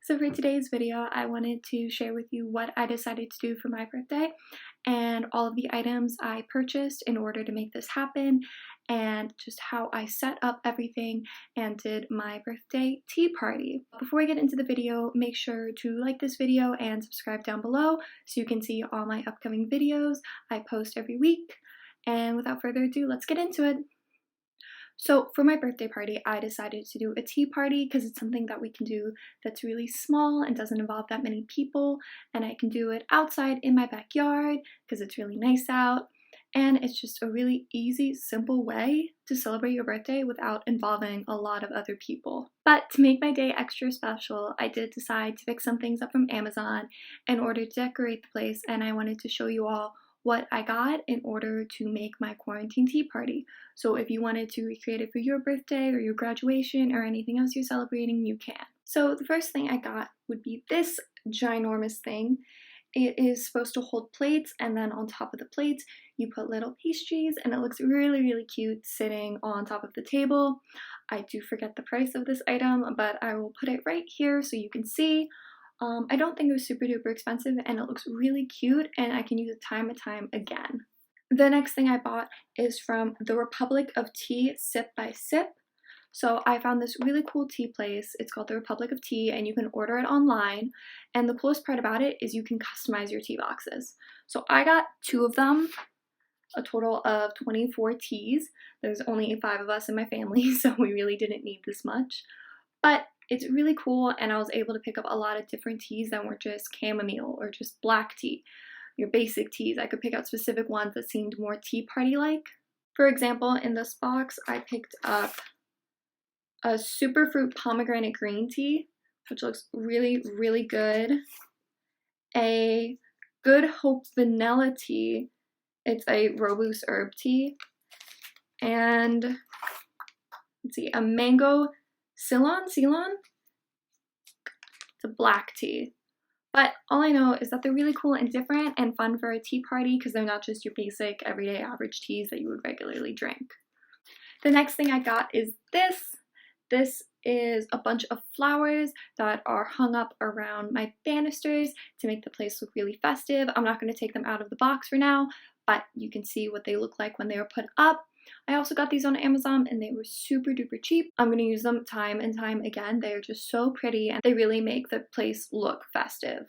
So for today's video, I wanted to share with you what I decided to do for my birthday and all of the items I purchased in order to make this happen, and just how I set up everything and did my birthday tea party. Before I get into the video, make sure to like this video and subscribe down below so you can see all my upcoming videos I post every week. And without further ado, let's get into it. So for my birthday party, I decided to do a tea party because it's something that we can do that's really small and doesn't involve that many people, and I can do it outside in my backyard because it's really nice out, and it's just a really easy, simple way to celebrate your birthday without involving a lot of other people. But to make my day extra special, I did decide to pick some things up from Amazon in order to decorate the place, and I wanted to show you all what I got in order to make my quarantine tea party. So if you wanted to recreate it for your birthday or your graduation or anything else you're celebrating, you can. So the first thing I got would be this ginormous thing. It is supposed to hold plates, and then on top of the plates you put little pastries, and it looks really, really cute sitting on top of the table. I do forget the price of this item, but I will put it right here so you can see. I don't think it was super duper expensive, and it looks really cute, and I can use it time and time again. The next thing I bought is from the Republic of Tea Sip by Sip. So I found this really cool tea place. It's called the Republic of Tea, and you can order it online. And the coolest part about it is you can customize your tea boxes. So I got 2 of them, a total of 24 teas. There's only 5 of us in my family, so we really didn't need this much. But it's really cool, and I was able to pick up a lot of different teas that weren't just chamomile or just black tea, your basic teas. I could pick out specific ones that seemed more tea party-like. For example, in this box, I picked up a superfruit pomegranate green tea, which looks really, really good. A Good Hope vanilla tea. It's a robust herb tea. And let's see, a mango Ceylon? It's a black tea. But all I know is that they're really cool and different and fun for a tea party because they're not just your basic everyday average teas that you would regularly drink. The next thing I got is this. This is a bunch of flowers that are hung up around my banisters to make the place look really festive. I'm not going to take them out of the box for now, but you can see what they look like when they are put up. I also got these on Amazon, and they were super duper cheap. I'm going to use them time and time again. They are just so pretty, and they really make the place look festive.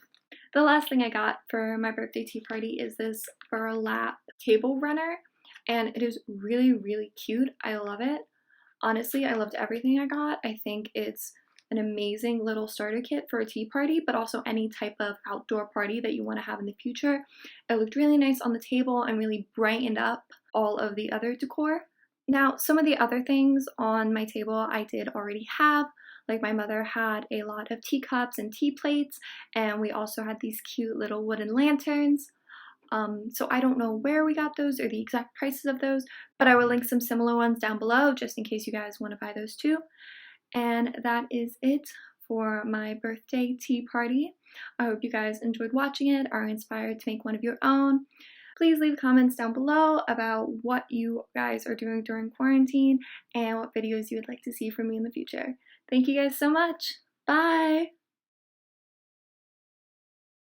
The last thing I got for my birthday tea party is this burlap table runner, and it is really, really cute. I love it. Honestly, I loved everything I got. I think it's an amazing little starter kit for a tea party, but also any type of outdoor party that you want to have in the future. It looked really nice on the table and really brightened up all of the other decor. Now, some of the other things on my table I did already have. Like, my mother had a lot of teacups and tea plates, and we also had these cute little wooden lanterns. So I don't know where we got those or the exact prices of those, but I will link some similar ones down below just in case you guys want to buy those too. And that is it for my birthday tea party. I hope you guys enjoyed watching it, are inspired to make one of your own. Please leave comments down below about what you guys are doing during quarantine and what videos you would like to see from me in the future. Thank you guys so much. Bye!